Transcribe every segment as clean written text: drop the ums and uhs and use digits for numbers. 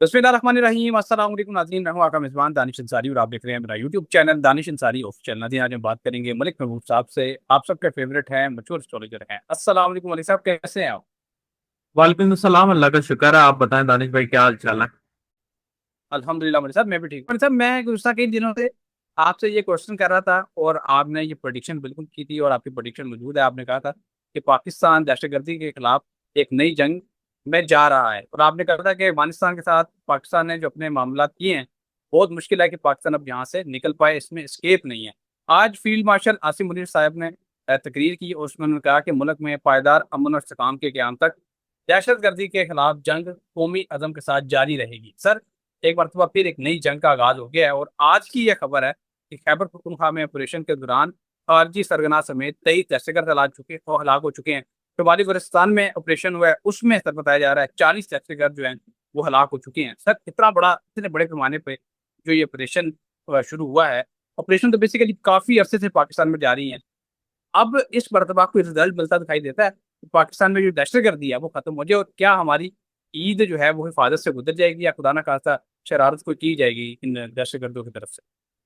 बिस्मिल्लाहिर्रहमानिर्रहीम अस्सलाम वालेकुम नाज़रीन, मैं हूं आपका मेज़बान दानिश अंसारी और आप देख रहे हैं मेरा YouTube channel Danish Ansari official. नाज़रीन, आज हम बात करेंगे मलिक महबूब साहब से। आप सबके फेवरेट हैं, मशहूर एस्ट्रोलॉजर हैं। अस्सलाम वालेकुम मलिक साहब, कैसे हैं आप? वालेकुम सलाम। अल्लाह का शुक्र है। आप बताएं दानिश भाई, क्या हाल चाल है? अल्हम्दुलिल्लाह मलिक साहब, मैं भी ठीक हूं। मलिक साहब, मैं गुज़श्ता कई दिनों से आपसे ये क्वेश्चन कर रहा था और आपने ये प्रेडिक्शन बिल्कुल की थी और आपकी प्रेडिक्शन मौजूद है। आपने कहा था कि पाकिस्तान दहशतगर्दी के खिलाफ एक नई जंग में जा रहा है और आपने कहा था कि अफगानिस्तान के साथ पाकिस्तान ने जो अपने मामला किए हैं, बहुत मुश्किल है कि पाकिस्तान अब यहाँ से निकल पाए, इसमें एस्केप नहीं है। आज फील्ड मार्शल आसिम मुनीर साहब ने तकरीर की और उसमें उन्होंने कहा कि मुल्क में पायदार अमन और इस्तेकाम के क़याम तक दहशतगर्दी के खिलाफ जंग कौमी अज़म के साथ जारी रहेगी। सर, एक मरतबा फिर एक नई जंग का आगाज हो गया है और आज की यह खबर है कि खैबर पख्तूनख्वा में ऑपरेशन के दौरान खारजी सरगना समेत 23 दहशतगर्द हलाक हो चुके हैं। शुमाली वजिस्तान में ऑपरेशन हुआ है, उसमें सर बताया जा रहा है 40 दहशतगर्द जो हैं वो हलाक हो चुके हैं। सर, इतने बड़े पैमाने पर जो ये ऑपरेशन शुरू हुआ है, ऑपरेशन तो बेसिकली काफी अरसे से पाकिस्तान में जारी है। अब इस मरतबा कोई रिजल्ट मिलता दिखाई देता है कि पाकिस्तान में जो दहशतगर्दी है वो खत्म हो जाए और क्या हमारी ईद जो है वो हिफाजत से गुजर जाएगी या खुदा ना खास्ता शरारत कोई की जाएगी इन दहशतगर्दों की तरफ से?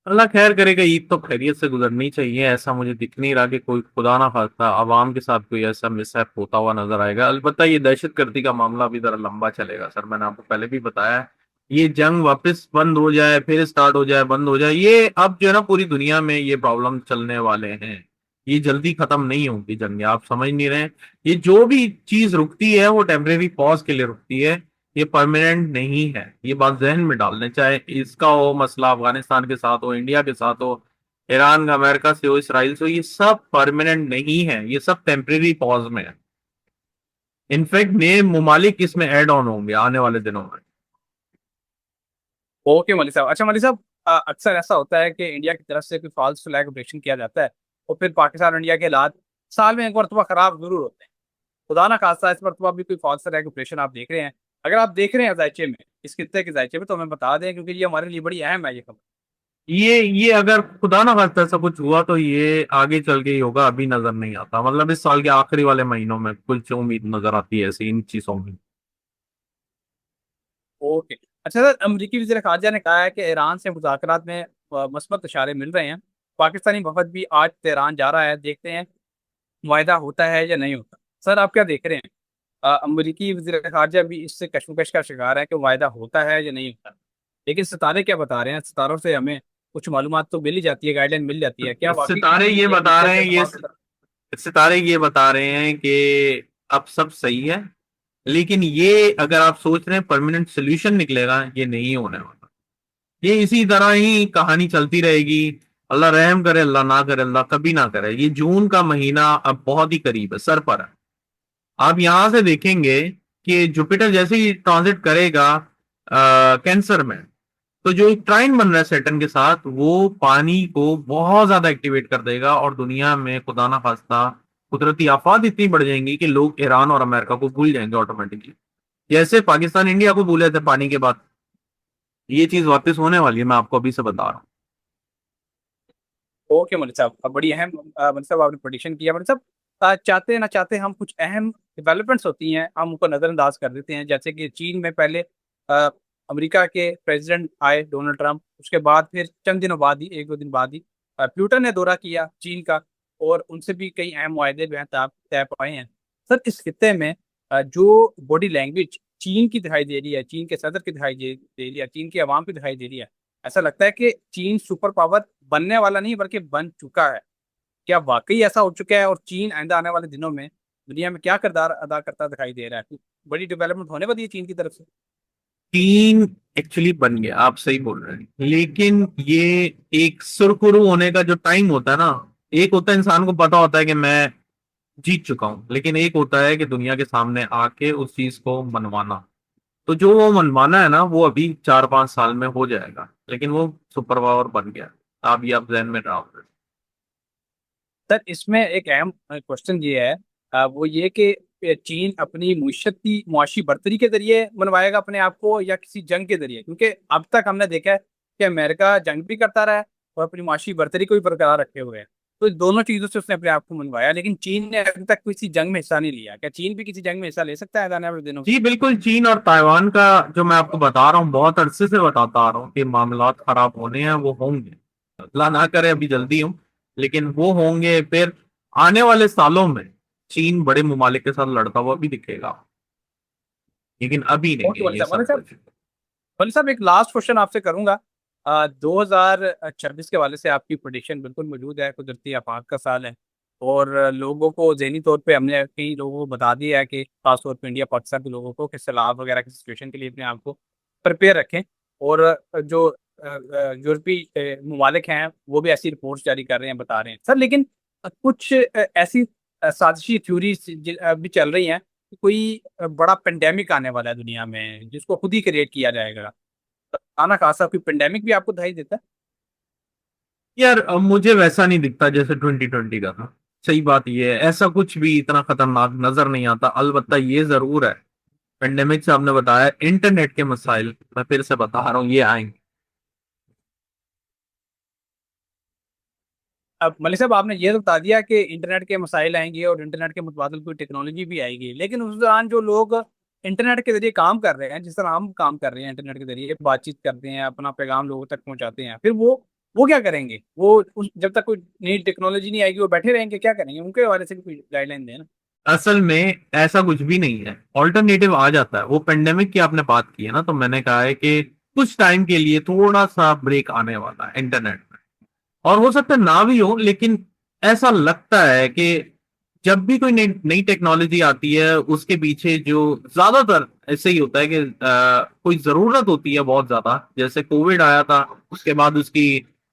अल्लाह खैर करेगा। ईद तो खैरियत से गुजरनी चाहिए। ऐसा मुझे दिख नहीं रहा कि कोई खुदा ना खास्ता आवाम के साथ कोई ऐसा मिसहैप होता हुआ नजर आएगा। अलबत्ता ये दहशतगर्दी का मामला भी जरा लंबा चलेगा सर। मैंने आपको पहले भी बताया है, ये जंग वापस बंद हो जाए फिर स्टार्ट हो जाए बंद हो जाए, ये अब जो है ना पूरी दुनिया में ये प्रॉब्लम चलने वाले हैं। ये जल्दी खत्म नहीं होगी जंग, आप समझ नहीं रहे हैं। ये जो भी चीज रुकती है वो टेम्परेरी पॉज के लिए रुकती है, ये परमानेंट नहीं है। ये बात जहन में डाल लें, चाहे इसका हो मसला अफगानिस्तान के साथ हो, इंडिया के साथ हो, ईरान का, अमेरिका से हो, इसराइल से हो, ये सब परमानेंट नहीं है, ये सब टेम्परेरी पॉज में है। इनफैक्ट नए ममालिक इसमें ऐड ऑन होंगे आने वाले दिनों में। ओके मलिक साहब। अच्छा मलिक साहब, अक्सर ऐसा होता है कि इंडिया की तरफ से कोई फॉल्स फ्लैग ऑपरेशन किया जाता है और फिर पाकिस्तान और इंडिया के हालात साल में एक मरतबा खराब जरूर होते हैं। खुदा ना खास्ता इस मरतबा भी कोई फॉल्स फ्लैग ऑपरेशन आप देख रहे हैं? अगर आप देख रहे हैं जायचे में, इस खित्ते के जायचे में, तो हमें बता दें क्योंकि ये हमारे लिए बड़ी अहम है ये खबर। ये अगर खुदा ना खास्ता ऐसा कुछ हुआ तो ये आगे चल के ही होगा, अभी नजर नहीं आता। मतलब इस साल के आखिरी वाले महीनों में कुछ उम्मीद नजर आती है ऐसी इन चीजों में। ओके। अच्छा सर, अमरीकी वज़ीर ख़ारजा ने कहा है कि ईरान से मुज़ाकरात में मस्बत इशारे मिल रहे हैं। पाकिस्तानी वफ़द भी आज तेहरान जा रहा है, देखते हैं मुआहिदा होता है या नहीं होता। सर, आप क्या देख रहे हैं? अमरीकी वज़ीर ख़ारजा भी इससे कशमकश का शिकार है कि मुआहिदा होता है या नहीं होता। लेकिन सितारे क्या बता रहे हैं? सितारों से हमें कुछ मालूमात तो मिल ही जाती है, गाइडलाइन मिल जाती है। क्या वाकई सितारे ये एक बता दूसरे रहे के हैं ये इत्तेफाक की तरफ? सितारे ये बता रहे हैं कि अब सब सही है, लेकिन ये अगर आप सोच रहे हैं परमानेंट सोल्यूशन निकलेगा, ये नहीं होने वाला। ये इसी तरह ही कहानी चलती रहेगी। अल्लाह रहम करे, अल्लाह ना करे, अल्लाह कभी ना करे। ये जून का महीना अब बहुत ही करीब है, सर पर है। आप यहां से देखेंगे कि जुपिटर जैसे ही ट्रांजिट करेगा कैंसर में, तो जो एक ट्राइन बन रहा है सैटर्न के साथ, वो पानी को बहुत ज्यादा एक्टिवेट कर देगा और दुनिया में खुदा ना खास्ता कुदरती आफात इतनी बढ़ जाएंगी कि लोग ईरान और अमेरिका को भूल जाएंगे ऑटोमेटिकली, जैसे पाकिस्तान इंडिया को भूले थे पानी के बाद। ये चीज वापस होने वाली है, मैं आपको अभी से बता रहा हूँ। ओके मलिक साहब, अब बड़ी अहम मलिक साहब आपने प्रोडिक्शन किया। मलिक साहब, चाहते ना चाहते हम कुछ अहम डेवलपमेंट्स होती हैं हम उनको नज़रअंदाज कर देते हैं। जैसे कि चीन में पहले अ, अमेरिका के प्रेसिडेंट आए डोनाल्ड ट्रंप, उसके बाद फिर चंद दिनों बाद ही, एक दो दिन बाद ही प्यूटन ने दौरा किया चीन का और उनसे भी कई अहम माहे जो हैं तय पाए हैं। सर, इस खित्ते में जो बॉडी लैंग्वेज चीन की दिखाई दे रही है, चीन के सदर की दिखाई दे रही है, चीन की आवाम की दिखाई दे रही है, ऐसा लगता है कि चीन सुपर पावर बनने वाला नहीं बल्कि बन चुका है। क्या वाकई ऐसा हो चुका है और चीन आइंदा आने वाले दिनों में दुनिया में क्या किरदार अदा करता दिखाई दे रहा है? बड़ी डेवलपमेंट होने वाली है चीन की तरफ से? चीन एक्चुअली बन गया, आप सही बोल रहे हैं, लेकिन ये एक सुरखुरू होने का जो टाइम होता है ना, एक होता है इंसान को पता होता है कि मैं जीत चुका हूं, लेकिन एक होता है कि दुनिया के सामने आके उस चीज को मनवाना। तो जो वो मनवाना है ना, वो अभी 4-5 साल में हो जाएगा, लेकिन वो सुपर पावर बन गया। आप जहन में रहो। सर, इसमें एक अहम क्वेश्चन ये है, वो ये कि चीन अपनी मुआशरती मुआशी बढ़तरी के जरिए मनवाएगा अपने आप को या किसी जंग के जरिए? क्योंकि अब तक हमने देखा है कि अमेरिका जंग भी करता रहा है और अपनी मुआशी बढ़तरी को भी बरकरार रखे हुए है। तो दोनों चीजों से उसने अपने आप को मनवाया, लेकिन चीन ने अभी तक किसी जंग में हिस्सा नहीं लिया। क्या चीन भी किसी जंग में हिस्सा ले सकता है आने वाले दिनों में? जी बिल्कुल, चीन और ताइवान का जो मैं आपको बता रहा हूँ, बहुत अरसे से बताता आ रहा हूँ कि मामलात खराब होने हैं, वो होंगे। अल्लाह ना करे अभी जल्दी हो, लेकिन वो होंगे। फिर आने वाले सालों में चीन बड़े ममालिक के साथ लड़ता हुआ भी दिखेगा, लेकिन अभी नहीं ओके है वाले ये साहब, वाले सब साहब, कुछ। वाले साहब, एक लास्ट क्वेश्चन आपसे करूंगा। 2026 के वाले से आपकी प्रोडिक्शन बिल्कुल मौजूद है, कुदरती आफात का साल है, और लोगों को जहनी तौर पे हमने कई लोगों को बता दिया है कि खासतौर पर इंडिया पाकिस्तान के लोगों को कि सैलाब वगैरह की सिचुएशन के लिए अपने आप को प्रिपेयर रखें। और जो यूरोपीय ममालिक हैं वो भी ऐसी रिपोर्ट्स जारी कर रहे हैं, बता रहे हैं सर। लेकिन कुछ ऐसी साजिशी थ्योरी भी चल रही हैं कि कोई बड़ा पेंडेमिक आने वाला है दुनिया में, जिसको खुद ही क्रिएट किया जाएगा। खाना खासा कोई पेंडेमिक भी आपको दिखाई देता है? यार मुझे वैसा नहीं दिखता जैसे 2020 का था। सही बात ये है, ऐसा कुछ भी इतना खतरनाक नजर नहीं आता। अलबत्ता ये जरूर है, पेंडेमिक से आपने बताया, इंटरनेट के मसाइल मैं फिर से बता रहा हूँ ये आएंगे। अब मलिक साहब, आपने ये तो बता दिया कि इंटरनेट के मसाइल आएंगे और इंटरनेट के मुतबादल कोई टेक्नोलॉजी भी आएगी, लेकिन उस दौरान जो लोग इंटरनेट के जरिए काम कर रहे हैं, जिस तरह हम काम कर रहे हैं, इंटरनेट के जरिए बातचीत करते हैं, अपना पैगाम लोगों तक पहुंचाते हैं, फिर वो क्या करेंगे? जब तक कोई नई टेक्नोलॉजी नहीं आएगी वो बैठे रहेंगे, क्या करेंगे? उनके हवाले से भी कोई गाइडलाइन देना। असल में ऐसा कुछ भी नहीं है, ऑल्टरनेटिव आ जाता है। वो पेंडेमिक की आपने बात की है ना, तो मैंने कहा है कि कुछ टाइम के लिए थोड़ा सा ब्रेक आने वाला है इंटरनेट में। और हो सकता है ना भी हो, लेकिन ऐसा लगता है कि जब भी कोई नई नई टेक्नोलॉजी आती है उसके पीछे जो ज्यादातर ऐसे ही होता है कि कोई जरूरत होती है बहुत ज्यादा। जैसे कोविड आया था, उसके बाद उसकी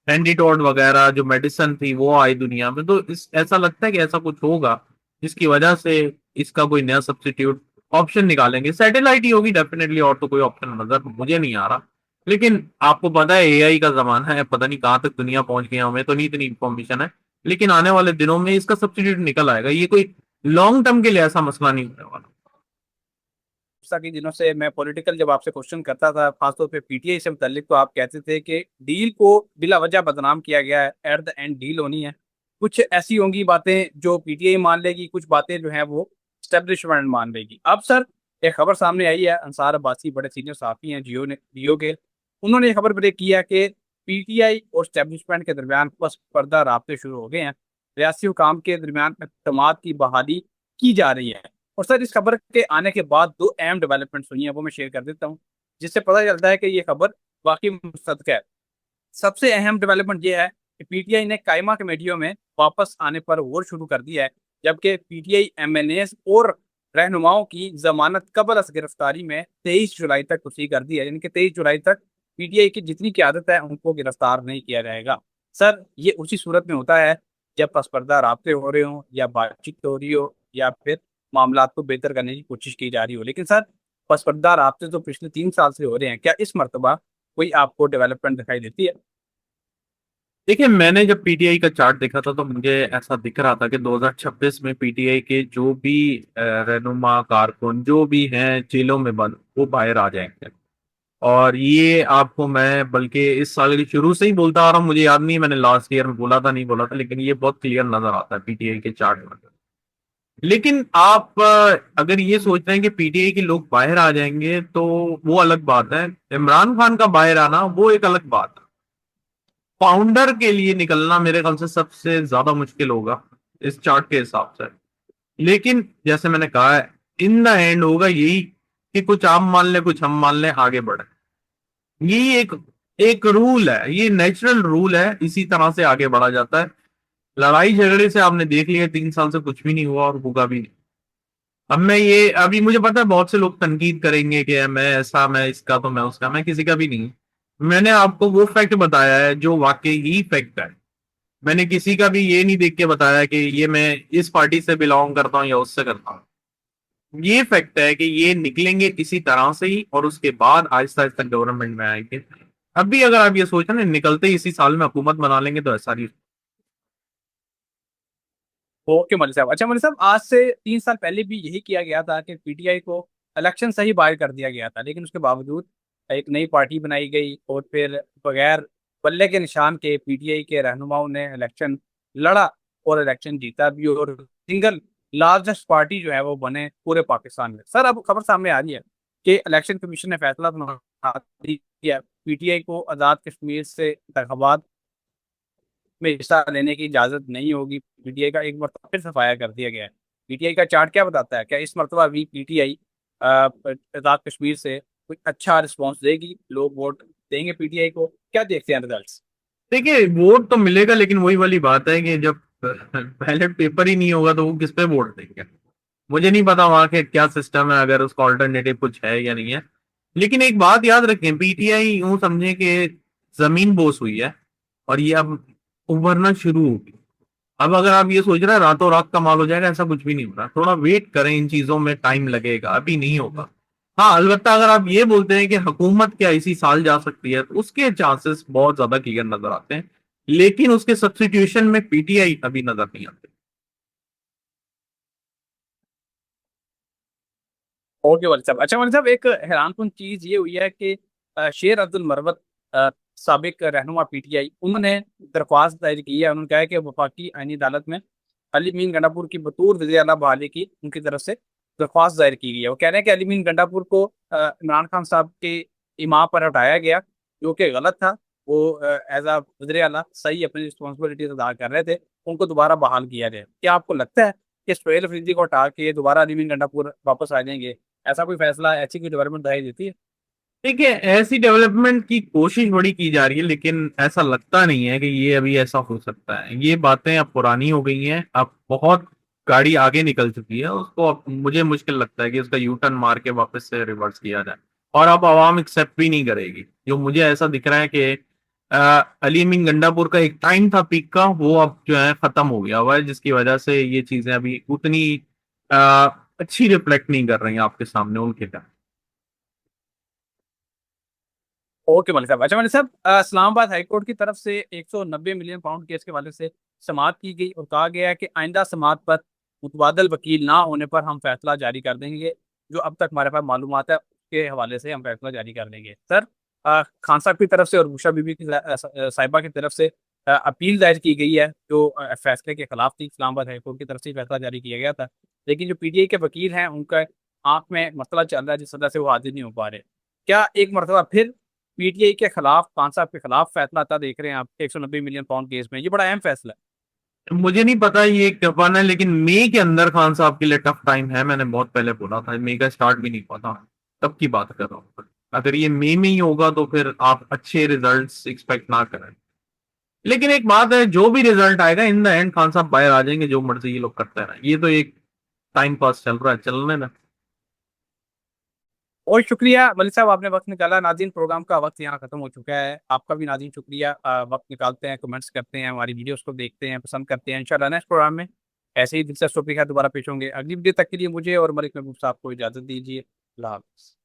एंटीटोड वगैरह जो मेडिसिन थी वो आई दुनिया में, तो ऐसा लगता है कि ऐसा कुछ होगा जिसकी वजह से इसका कोई नया सब्स्टिट्यूट ऑप्शन निकालेंगे। सैटेलाइट ही होगी डेफिनेटली, और तो कोई ऑप्शन नजर मुझे नहीं आ रहा। लेकिन आपको पता है एआई का जमाना है, पता नहीं कहाँ तक दुनिया पहुंच गई है, हमें तो नहीं इतनी इंफॉर्मेशन है। लेकिन आने वाले दिनों में इसका सब्स्टिट्यूट निकल आएगा। ये कोई लॉन्ग टर्म के लिए ऐसा मसला नहीं होने वाला। गुस्सा के दिनों से मैं पॉलिटिकल जब आपसे क्वेश्चन करता था, खासतौर पे पीटीआई से मुतल्लिक, तो आप कहते थे कि डील को बिला वजह बदनाम किया गया है, एट द एंड डील होनी है। कुछ ऐसी होंगी बातें जो पीटीआई मान लेगी, कुछ बातें जो हैं वो स्टेब्लिशमेंट मान लेगी। अब सर, एक खबर सामने आई है, अंसार अब्बासी बड़े सीनियर साफी हैं जियो के, उन्होंने ये खबर ब्रेक किया कि पीटीआई और स्टेब्लिशमेंट के दरमियान बस पर्दा राब्ते शुरू हो गए हैं, रियासी हुकाम के दरमियान एतमाद की बहाली की जा रही है। और सर, इस खबर के आने के बाद दो अहम डेवलपमेंट्स हुई हैं, वो मैं शेयर कर देता हूँ, जिससे पता चलता है कि ये खबर वाकई मुस्तहक़ है। सबसे अहम डेवलपमेंट ये है कि पीटीआई ने कायमा कमेटियों में वापस आने पर गौर शुरू कर दिया है, जबकि पीटीआई एमएनए और रहनुमाओं की जमानत कबल अज गिरफ्तारी में 23 जुलाई तक तोसी कर दी है। यानी कि 23 जुलाई तक पीटीआई की जितनी क्यादत है उनको गिरफ्तार नहीं किया जाएगा। सर, ये उसी सूरत में होता है जब पसपर्दा राब्ते हो रहे हो, या बातचीत हो रही हो, या फिर मामला को बेहतर करने की कोशिश की जा रही हो। लेकिन सर, पसपर्दा राब्ते तो पिछले 3 साल से हो रहे हैं, क्या इस मरतबा कोई आपको डेवलपमेंट दिखाई देती है? देखिए, मैंने जब पीटीआई का चार्ट देखा था तो मुझे ऐसा दिख रहा था कि 2026 में पीटीआई के जो भी रहनुमा कारकुन जो भी हैं जेलों में बंद, वो बाहर आ जाएंगे। और ये आपको मैं बल्कि इस साल की शुरू से ही बोलता आ रहा हूँ, मुझे याद नहीं मैंने लास्ट ईयर में बोला था नहीं बोला था, लेकिन ये बहुत क्लियर नजर आता है पीटीआई के चार्ट में। लेकिन आप अगर ये सोच रहे हैं कि पीटीआई के लोग बाहर आ जाएंगे तो वो अलग बात है। इमरान खान का बाहर आना वो एक अलग बात है। फाउंडर के लिए निकलना मेरे ख्याल से सबसे ज्यादा मुश्किल होगा इस चार्ट के हिसाब से। लेकिन जैसे मैंने कहा है, इन द एंड होगा यही कि कुछ आप मान लें कुछ हम मान लें, आगे बढ़े। ये एक एक रूल है, ये नेचुरल रूल है, इसी तरह से आगे बढ़ा जाता है। लड़ाई झगड़े से आपने देख लिया 3 साल से कुछ भी नहीं हुआ और होगा भी नहीं। अब मैं ये अभी मुझे पता है बहुत से लोग तनकीद करेंगे कि मैं ऐसा, मैं इसका, तो मैं उसका, मैं किसी का भी नहीं। मैंने आपको वो फैक्ट बताया है जो वाकई ही फैक्ट है। मैंने किसी का भी ये नहीं देख के बताया कि ये मैं इस पार्टी से बिलोंग करता हूँ या उससे करता हूँ। ये फैक्ट है कि ये निकलेंगे इसी तरह से ही, और उसके बाद आहिस्ता आहिस्ता गवर्नमेंट में आएंगे। अभी अगर आप ये सोच रहे हैं निकलते ही इसी साल में हुकूमत बना लेंगे, तो ऐसा नहीं। ओके मौलवी साहब। अच्छा मौलवी साहब, आज से 3 साल पहले भी यही किया गया था कि पीटीआई को इलेक्शन से ही बाहर कर दिया गया था, लेकिन उसके बावजूद एक नई पार्टी बनाई गई, और फिर बगैर बल्ले के निशान के पीटीआई के रहनुमाओं ने इलेक्शन लड़ा, और इलेक्शन जीता भी और सिंगल लार्जेस्ट पार्टी जो है वो बने पूरे पाकिस्तान में। सर अब खबर सामने आ रही है कि इलेक्शन कमीशन ने फैसला सुना दिया, पीटीआई को आज़ाद कश्मीर से इंतखाबात में हिस्सा लेने की इजाज़त नहीं होगी। पीटीआई का एक मरतबा फिर सफाया कर दिया गया है। पीटीआई का चार्ट क्या बताता है, क्या इस मरतबा भी पीटीआई आज़ाद कश्मीर से कोई अच्छा रिस्पॉन्स देगी, लोग वोट देंगे पीटीआई को? क्या देखते हैं रिजल्ट? देखिए वोट तो मिलेगा, लेकिन वही वाली बात है कि जब बैलेट पेपर ही नहीं होगा तो वो किस पे वोट देंगे। मुझे नहीं पता वहां के क्या सिस्टम है, अगर उसका ऑल्टरनेटिव कुछ है या नहीं है। लेकिन एक बात याद रखें, पीटीआई यूं समझे कि जमीन बोस हुई है और ये अब उभरना शुरू होगी। अब अगर आप ये सोच रहे हैं रातों रात कमाल हो जाएगा, ऐसा कुछ भी नहीं हो रहा। थोड़ा वेट करें, इन चीजों में टाइम लगेगा, अभी नहीं होगा। हाँ अलबत्ता अगर आप ये बोलते हैं कि हुकूमत क्या इसी साल जा सकती है, तो उसके चांसेस बहुत ज्यादा क्लियर नजर आते हैं, लेकिन उसके सब्स्टिट्यूशन में पीटीआई अभी नजर नहीं आते। ओके वाली साहब। अच्छा वाली साहब, एक हैरानकुन चीज ये हुई है कि शेर अब्दुल मरवत साबिक रहनुमा पीटीआई, उन्होंने दरख्वास्त दायर की है। उन्होंने कहा है कि वफाकी आईनी अदालत में अली मीन गंडापुर की बतौर वज़ीर आला बहाली की उनकी तरफ से दरख्वास्त दायर की गई है। वो कह रहे हैं कि अली मीन गंडापुर को इमरान खान साहब के इमाम पर हटाया गया, जो कि गलत था। वो एज आ वज़ीर आला सही अपनी रिस्पॉन्सिबिलिटीज अदा कर रहे थे, उनको दोबारा बहाल किया जाए। क्या आपको लगता है कि सोहेल अफरीदी को हटा के दोबारा अली मीन गंडापुर वापस आ जाएंगे? ऐसा कोई फैसला, ऐसी कोई डेवलपमेंट दिखाई देती है? देखिए ऐसी डेवलपमेंट की कोशिश बड़ी की जा रही है, लेकिन ऐसा लगता नहीं है कि ये अभी ऐसा हो सकता है। ये बातें अब पुरानी हो गई हैं, अब बहुत गाड़ी आगे निकल चुकी है उसको। अब मुझे मुश्किल लगता है कि उसका यू टर्न मार के वापस से रिवर्स किया जाए, और अब आवाम एक्सेप्ट भी नहीं करेगी। जो मुझे ऐसा दिख रहा है कि अली मीन गंडापुर का एक टाइम था पीक का, वो अब जो है खत्म हो गया हुआ है, जिसकी वजह से ये चीजें अभी उतनी अ, अच्छी रिफ्लेक्ट नहीं कर रही हैं आपके सामने उनके टाइम। ओके मलिक साहब। अच्छा मलिक साहब, इस्लामाबाद हाईकोर्ट की तरफ से 190 मिलियन पाउंड केस के हवाले से समाअत की गई और कहा गया है कि आइंदा समाअत पर मुतबादल वकील ना होने पर हम फैसला जारी कर देंगे। जो अब तक हमारे पास मालूमात है उसके हवाले से हम फैसला जारी कर देंगे। सर, खान साहब की तरफ से और बुशा बीबी की साहिबा की तरफ से अपील दायर की गई है, जो फैसले के खिलाफ थी। इस्लामाबाद हाईकोर्ट की तरफ से फैसला जारी किया गया था, लेकिन जो पीटीआई के वकील हैं उनका आंख में मसला चल रहा है, जिस वजह से वो हाजिर नहीं हो पा रहे। क्या एक मरतबा फिर पीटीआई के खिलाफ, खान साहब के खिलाफ फैसला आता देख रहे हैं आप 190 मिलियन पाउंड केस में? ये बड़ा अहम फैसला है। मुझे नहीं पता ये कब आना है, लेकिन मई के अंदर खान साहब के लिए टफ टाइम है। मैंने बहुत पहले बोला था, मई का स्टार्ट भी नहीं हुआ था, तब की बात कर रहा हूँ। अगर ये मई में ही होगा तो फिर आप अच्छे रिजल्ट्स एक्सपेक्ट ना करें। लेकिन एक बात है, जो भी रिजल्ट आएगा इन द एंड खान साहब बाहर आ जाएंगे, जो मर्जी ये लोग करते रहे। ये तो एक टाइम पास चल रहा है, चलने ना। बहुत शुक्रिया मलिक साहब, आपने वक्त निकाला। नाज़रीन, प्रोग्राम का वक्त यहाँ खत्म हो चुका है। आपका भी नाज़रीन शुक्रिया, वक्त निकालते हैं, कमेंट्स करते हैं, हमारी वीडियोस को देखते हैं, पसंद करते हैं। इंशाल्लाह नेक्स्ट प्रोग्राम में ऐसे ही दिलचस्प टॉपिक है दोबारा पेश होंगे। अगली वीडियो तक के लिए मुझे और मलिक महबूब साहब को इजाज़त दीजिए। अल्लाह हाफ़िज़।